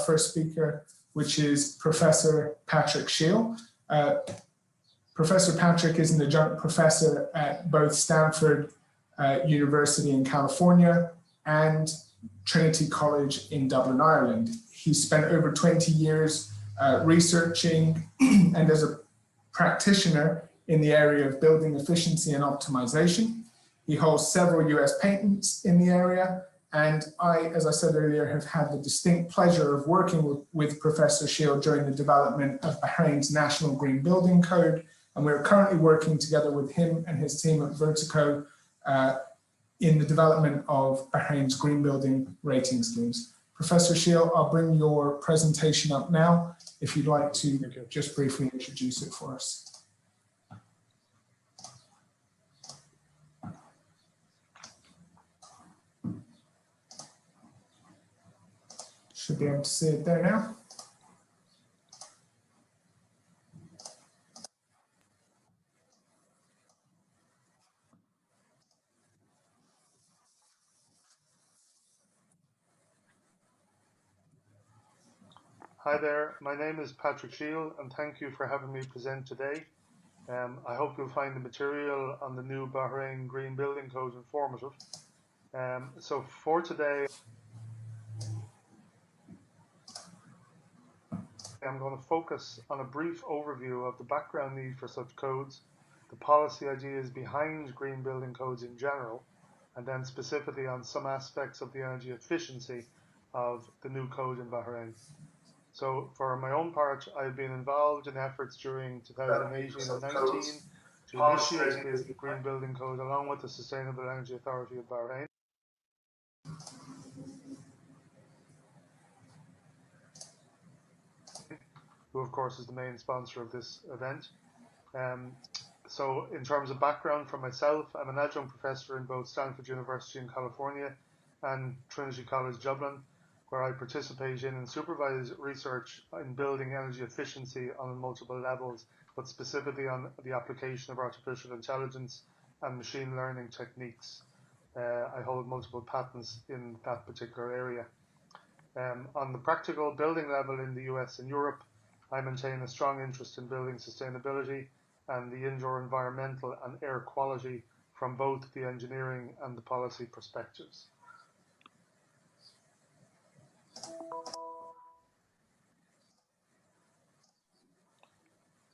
first speaker, which is Professor Patrick Shiel. Professor Patrick is an adjunct professor at both Stanford University in California and Trinity College in Dublin, Ireland. He spent over 20 years researching and as a practitioner in the area of building efficiency and optimization. He holds several US patents in the area, and I, as I said earlier, have had the distinct pleasure of working with Professor Shiel during the development of Bahrain's National Green Building Code, and we're currently working together with him and his team at Vertico in the development of Bahrain's green building rating schemes. Professor Shiel, I'll bring your presentation up now, if you'd like to just briefly introduce it for us. Should be able to see it there now. Hi there, my name is Patrick Shiel and thank you for having me present today. I hope you'll find the material on the new Bahrain Green Building Code informative. So for today, I'm going to focus on a brief overview of the background need for such codes, the policy ideas behind green building codes in general, and then specifically on some aspects of the energy efficiency of the new code in Bahrain. So for my own part, I've been involved in efforts during 2018 and 19 to initiate the Green Building Code along with the Sustainable Energy Authority of Bahrain. Who of course is the main sponsor of this event. So in terms of background for myself, I'm an adjunct professor in both Stanford University in California and Trinity College Dublin, where I participate in and supervise research in building energy efficiency on multiple levels, but specifically on the application of artificial intelligence and machine learning techniques. I hold multiple patents in that particular area. On the practical building level in the US and Europe, I maintain a strong interest in building sustainability and the indoor environmental and air quality from both the engineering and the policy perspectives.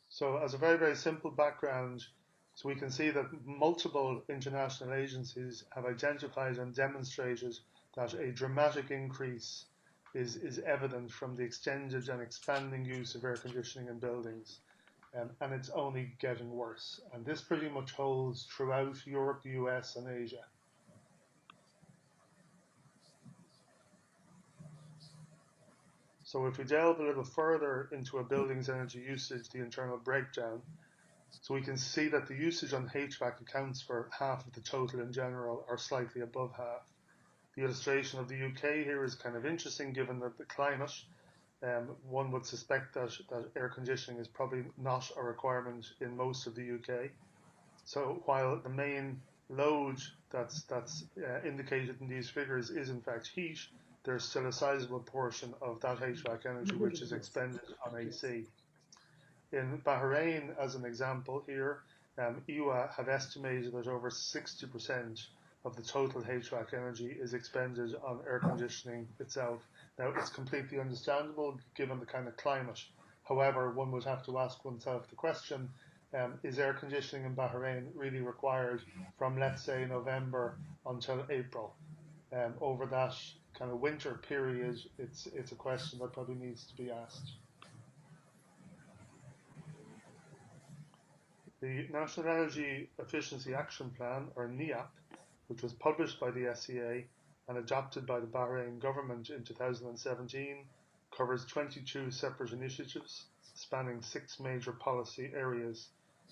So as a very, very simple background, so we can see that multiple international agencies have identified and demonstrated that a dramatic increase is evident from the extended and expanding use of air conditioning in buildings, and it's only getting worse. And this pretty much holds throughout Europe, the US, and Asia. So if we delve a little further into a building's energy usage, the internal breakdown, so we can see that the usage on HVAC accounts for half of the total in general, or slightly above half. The illustration of the UK here is kind of interesting given that the climate, one would suspect that air conditioning is probably not a requirement in most of the UK. So while the main load that's indicated in these figures is in fact heat, there's still a sizable portion of that HVAC energy which is expended on AC. In Bahrain, as an example here, EWA have estimated that over 60% of the total HVAC energy is expended on air conditioning itself. Now, it's completely understandable given the kind of climate. However, one would have to ask oneself the question, is air conditioning in Bahrain really required from, let's say, November until April? Over that kind of winter period, it's a question that probably needs to be asked. The National Energy Efficiency Action Plan, or NEAP, which was published by the SEA and adopted by the Bahrain government in 2017, covers 22 separate initiatives spanning 6 major policy areas.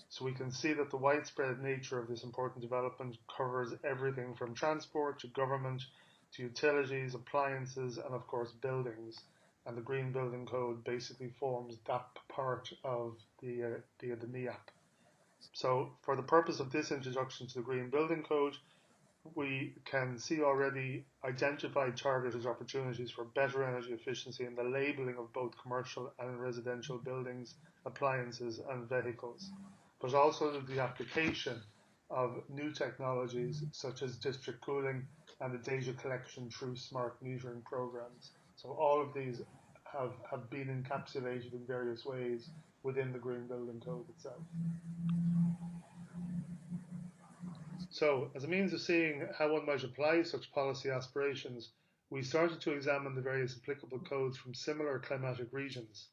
So we can see that the widespread nature of this important development covers everything from transport to government to utilities, appliances, and of course buildings. And the Green Building Code basically forms that part of the NEAP. So for the purpose of this introduction to the Green Building Code, we can see already identified targeted opportunities for better energy efficiency in the labeling of both commercial and residential buildings, appliances, and vehicles, but also the application of new technologies such as district cooling and the data collection through smart metering programs. So all of these have been encapsulated in various ways within the Green Building Code itself. So, as a means of seeing how one might apply such policy aspirations, we started to examine the various applicable codes from similar climatic regions.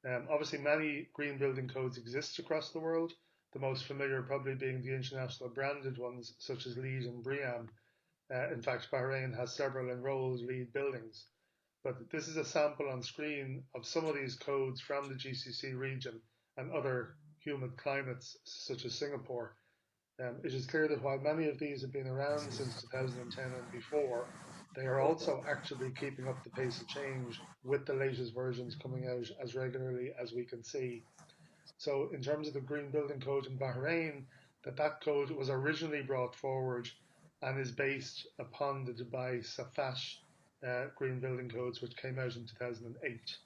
Obviously, many green building codes exist across the world, the most familiar probably being the international branded ones such as LEED and BREEAM. In fact, Bahrain has several enrolled LEED buildings. But this is a sample on screen of some of these codes from the GCC region and other humid climates such as Singapore. It is clear that while many of these have been around since 2010 and before, they are also actively keeping up the pace of change with the latest versions coming out as regularly as we can see. So in terms of the Green Building Code in Bahrain, that code was originally brought forward and is based upon the Dubai Safat Green Building Codes, which came out in 2008.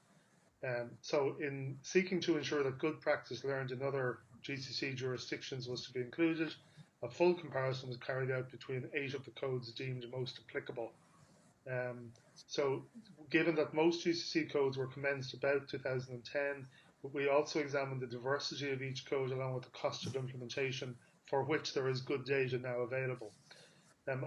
So in seeking to ensure that good practice learned in other GCC jurisdictions was to be included, a full comparison was carried out between 8 of the codes deemed most applicable. So given that most GCC codes were commenced about 2010, we also examined the diversity of each code along with the cost of implementation, for which there is good data now available.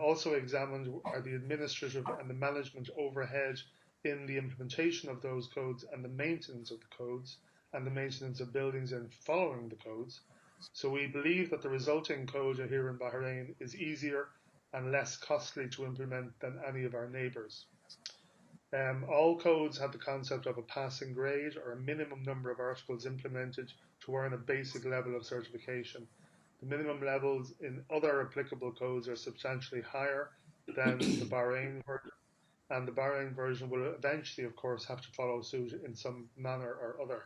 Also examined are the administrative and the management overhead in the implementation of those codes and the maintenance of the codes and the maintenance of buildings and following the codes. So we believe that the resulting code here in Bahrain is easier and less costly to implement than any of our neighbours. All codes have the concept of a passing grade or a minimum number of articles implemented to earn a basic level of certification. The minimum levels in other applicable codes are substantially higher than the Bahrain version, and the Bahrain version will eventually, of course, have to follow suit in some manner or other.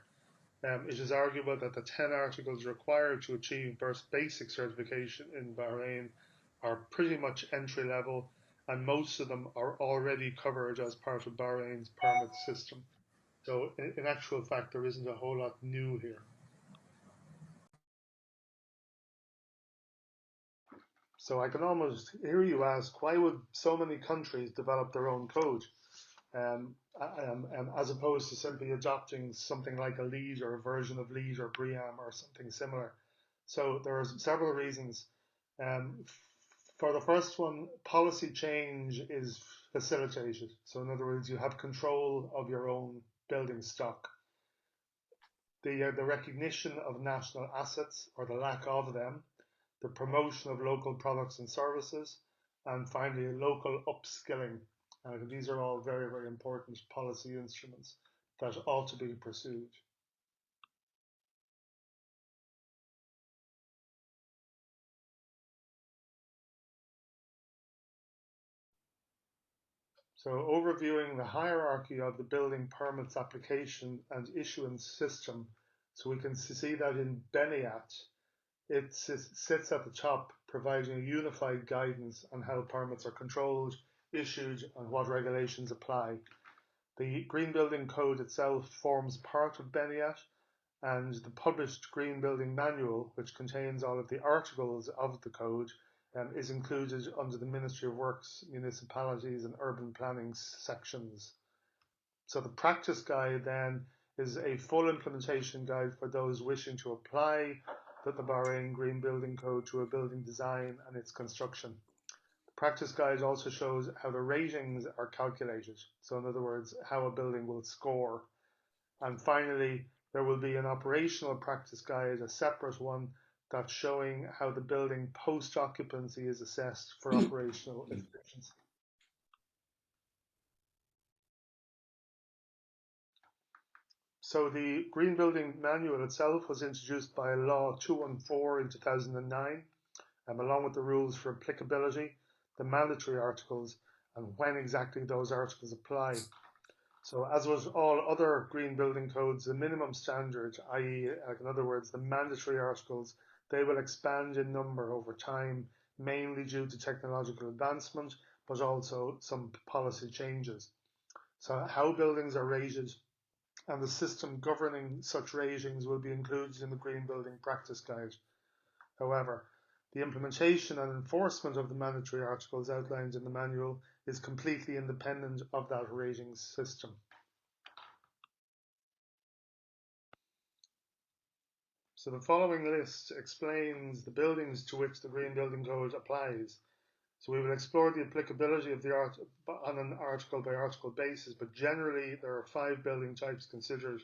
It is arguable that the 10 articles required to achieve basic certification in Bahrain are pretty much entry level, and most of them are already covered as part of Bahrain's permit system. So, in actual fact, there isn't a whole lot new here. So I can almost hear you ask, why would so many countries develop their own code, as opposed to simply adopting something like a LEED or a version of LEED or BREEAM or something similar? So there are several reasons. For the first one, policy change is facilitated. So in other words, you have control of your own building stock. The recognition of national assets or the lack of them, the promotion of local products and services, and finally local upskilling. These are all very, very important policy instruments that ought to be pursued. So overviewing the hierarchy of the building permits application and issuance system, so we can see that in Beniat, it sits at the top, providing a unified guidance on how permits are controlled, issued, and what regulations apply. The Green Building Code itself forms part of Beniat, and the published Green Building Manual, which contains all of the articles of the code, is included under the Ministry of Works, Municipalities and Urban Planning sections. So the practice guide then is a full implementation guide for those wishing to apply the Bahrain Green Building Code to a building design and its construction. The practice guide also shows how the ratings are calculated. So in other words, how a building will score. And finally, there will be an operational practice guide, a separate one, that's showing how the building post-occupancy is assessed for operational efficiency. So the Green Building Manual itself was introduced by Law 214 in 2009, along with the rules for applicability, the mandatory articles, and when exactly those articles apply. So as with all other green building codes, the minimum standard, i.e. in other words, the mandatory articles, they will expand in number over time, mainly due to technological advancement, but also some policy changes. So how buildings are rated and the system governing such ratings will be included in the Green Building Practice Guide. However, the implementation and enforcement of the mandatory articles outlined in the manual is completely independent of that rating system. So the following list explains the buildings to which the Green Building Code applies. So we will explore the applicability of the on an article by article basis, but generally there are 5 building types considered.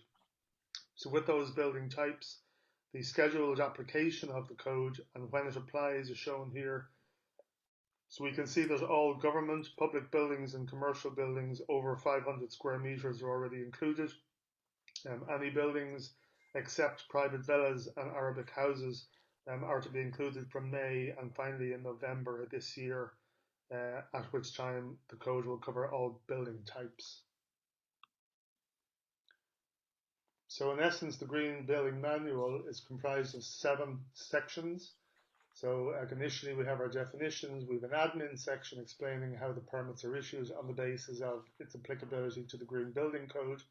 So with those building types, the scheduled application of the code and when it applies is shown here. So we can see that all government, public buildings and commercial buildings over 500 square meters are already included. Any buildings except private villas and Arabic houses are to be included from May and finally in November this year, at which time the code will cover all building types. So in essence, the Green Building Manual is comprised of 7 sections. So initially we have our definitions, we have an admin section explaining how the permits are issued on the basis of its applicability to the Green Building Code.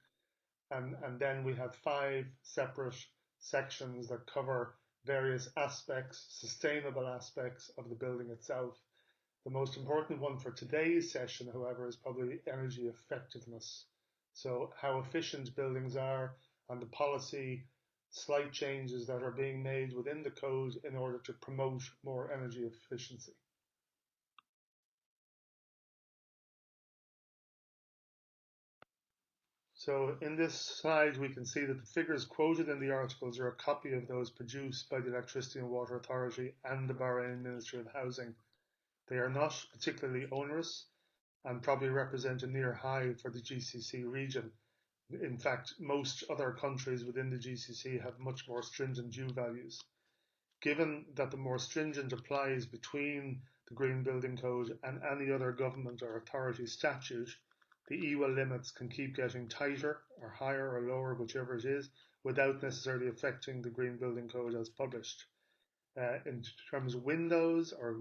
And then we have 5 separate sections that cover various aspects, sustainable aspects of the building itself. The most important one for today's session, however, is probably energy effectiveness. So how efficient buildings are and the policy slight changes that are being made within the code in order to promote more energy efficiency. So in this slide, we can see that the figures quoted in the articles are a copy of those produced by the Electricity and Water Authority and the Bahrain Ministry of Housing. They are not particularly onerous and probably represent a near high for the GCC region. In fact, most other countries within the GCC have much more stringent U values. Given that the more stringent applies between the Green Building Code and any other government or authority statute, the EWA limits can keep getting tighter or higher or lower, whichever it is, without necessarily affecting the Green Building Code as published. In terms of windows or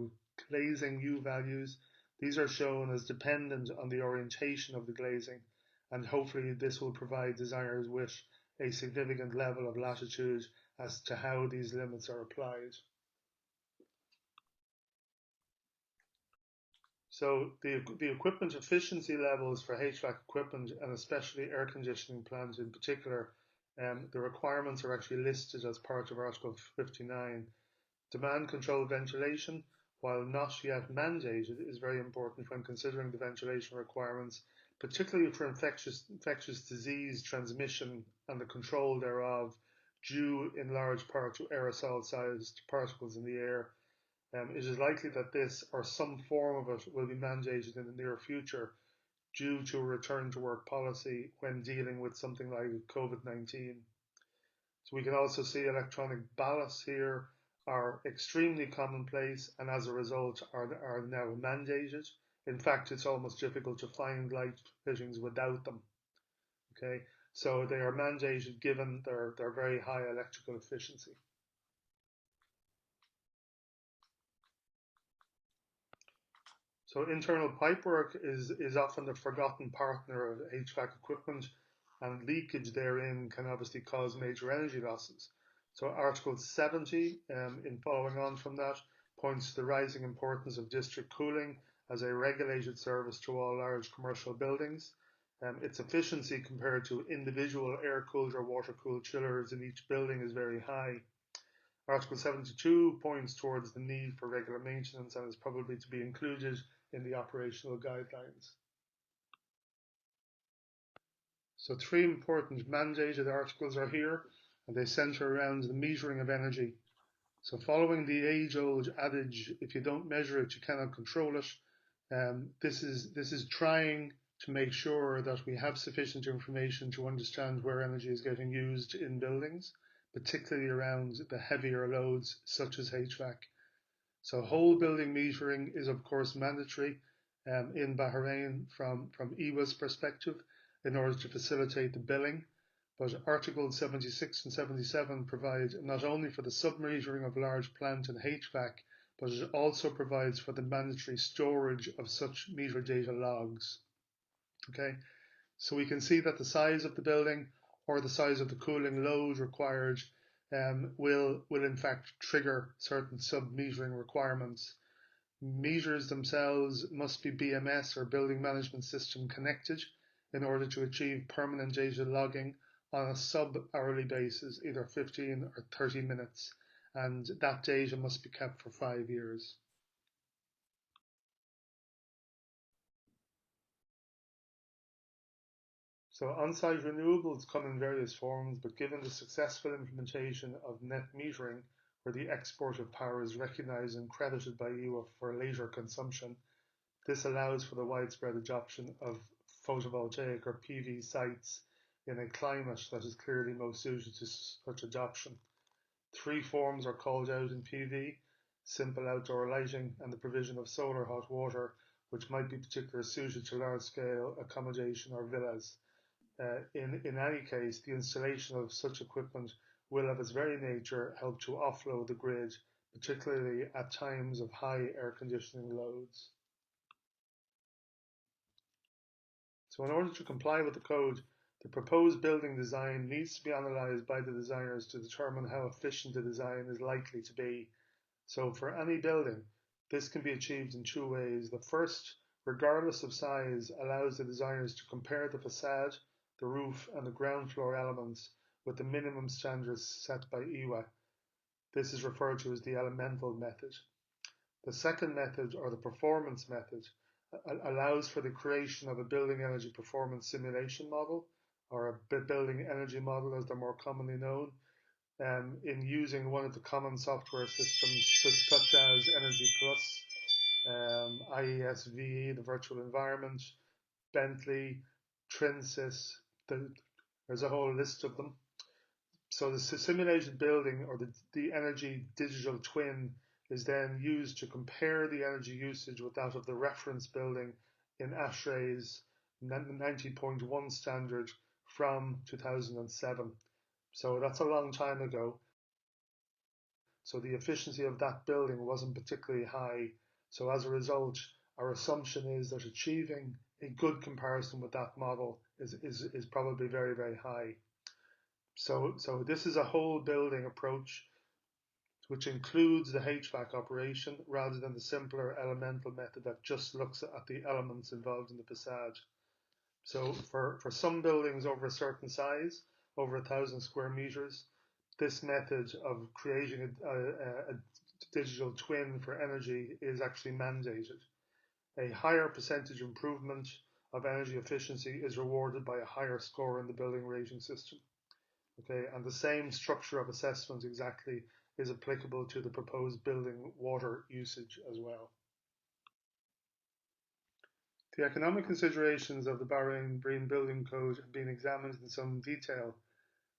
glazing U values, these are shown as dependent on the orientation of the glazing, and hopefully this will provide designers with a significant level of latitude as to how these limits are applied. So the equipment efficiency levels for HVAC equipment and especially air conditioning plants in particular, the requirements are actually listed as part of Article 59. Demand control ventilation, while not yet mandated, is very important when considering the ventilation requirements, particularly for infectious disease transmission and the control thereof, due in large part to aerosol-sized particles in the air. It is likely that this or some form of it will be mandated in the near future due to a return to work policy when dealing with something like COVID-19. So we can also see electronic ballasts here are extremely commonplace and as a result are now mandated. In fact, it's almost difficult to find light fittings without them. Okay, so they are mandated given their very high electrical efficiency. So internal pipework is often the forgotten partner of HVAC equipment, and leakage therein can obviously cause major energy losses. So Article 70, in following on from that, points to the rising importance of district cooling as a regulated service to all large commercial buildings. Its efficiency compared to individual air-cooled or water-cooled chillers in each building is very high. Article 72 points towards the need for regular maintenance and is probably to be included in the operational guidelines. So 3 important mandated articles are here, and they centre around the metering of energy. So following the age-old adage, if you don't measure it, you cannot control it, this is trying to make sure that we have sufficient information to understand where energy is getting used in buildings, particularly around the heavier loads such as HVAC. So whole building metering is of course mandatory in Bahrain from EWA's perspective in order to facilitate the billing. But Articles 76 and 77 provide not only for the sub-metering of large plant and HVAC, but it also provides for the mandatory storage of such meter data logs. Okay, so we can see that the size of the building or the size of the cooling load required will in fact trigger certain sub-metering requirements. Meters themselves must be BMS or Building Management System connected in order to achieve permanent data logging on a sub-hourly basis, either 15 or 30 minutes, and that data must be kept for 5 years. So on-site renewables come in various forms, but given the successful implementation of net metering, where the export of power is recognized and credited by EWA for later consumption, this allows for the widespread adoption of photovoltaic or PV sites in a climate that is clearly most suited to such adoption. 3 forms are called out in PV: simple outdoor lighting and the provision of solar hot water, which might be particularly suited to large-scale accommodation or villas. In any case, the installation of such equipment will of its very nature help to offload the grid, particularly at times of high air conditioning loads. So in order to comply with the code, the proposed building design needs to be analysed by the designers to determine how efficient the design is likely to be. So for any building, this can be achieved in 2 ways. The first, regardless of size, allows the designers to compare the facade, the roof and the ground floor elements with the minimum standards set by EWA. This is referred to as the elemental method. The second method, or the performance method, allows for the creation of a building energy performance simulation model, or a building energy model as they're more commonly known, in using one of the common software systems such as Energy Plus, IESVE, the virtual environment, Bentley, Trinsys, there's a whole list of them. So the simulated building, or the energy digital twin, is then used to compare the energy usage with that of the reference building in ASHRAE's 90.1 standard from 2007. So that's a long time ago. So the efficiency of that building wasn't particularly high. So as a result, our assumption is that achieving a good comparison with that model is probably very, very high. So this is a whole building approach, which includes the HVAC operation rather than the simpler elemental method that just looks at the elements involved in the facade. So for some buildings over a certain size, over 1,000 square meters, this method of creating a digital twin for energy is actually mandated. A higher percentage improvement of energy efficiency is rewarded by a higher score in the building rating system. Okay, and the same structure of assessment exactly is applicable to the proposed building water usage as well. The economic considerations of the Bahrain Green Building Code have been examined in some detail.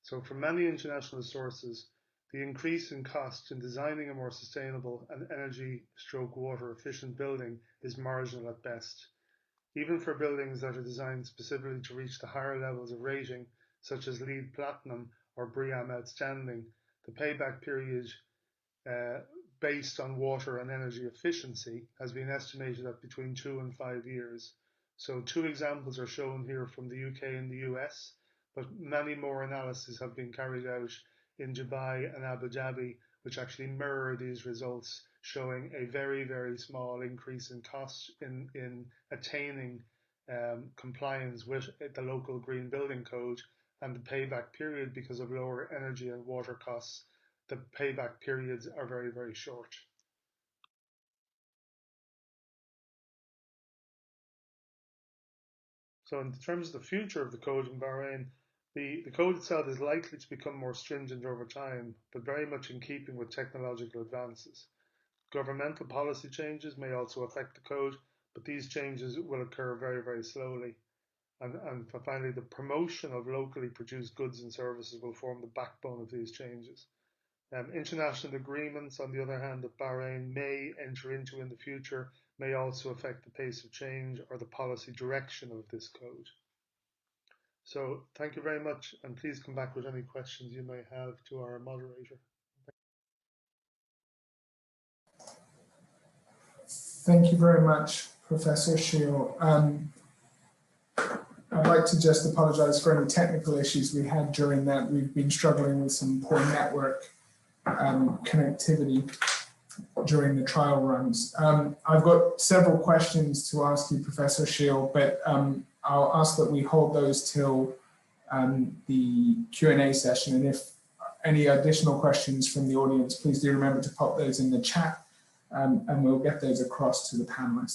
So from many international sources, the increase in cost in designing a more sustainable and energy/water efficient building is marginal at best. Even for buildings that are designed specifically to reach the higher levels of rating, such as LEED Platinum or BREEAM Outstanding, the payback period based on water and energy efficiency has been estimated at between 2 and 5 years. So 2 examples are shown here from the UK and the US, but many more analyses have been carried out in Dubai and Abu Dhabi, which actually mirror these results, showing a very, very small increase in cost in attaining compliance with the local green building code, and the payback period, because of lower energy and water costs, the payback periods are very, very short. So in terms of the future of the code in Bahrain, the code itself is likely to become more stringent over time, but very much in keeping with technological advances. Governmental policy changes may also affect the code, but these changes will occur very, very slowly. And finally, the promotion of locally produced goods and services will form the backbone of these changes. International agreements, on the other hand, that Bahrain may enter into in the future may also affect the pace of change or the policy direction of this code. So thank you very much, and please come back with any questions you may have to our moderator. Thank you very much, Professor Shiel. I'd like to just apologize for any technical issues we had during that. We've been struggling with some poor network connectivity during the trial runs. I've got several questions to ask you, Professor Shiel, but I'll ask that we hold those till the Q&A session. And if any additional questions from the audience, please do remember to pop those in the chat, and we'll get those across to the panelists.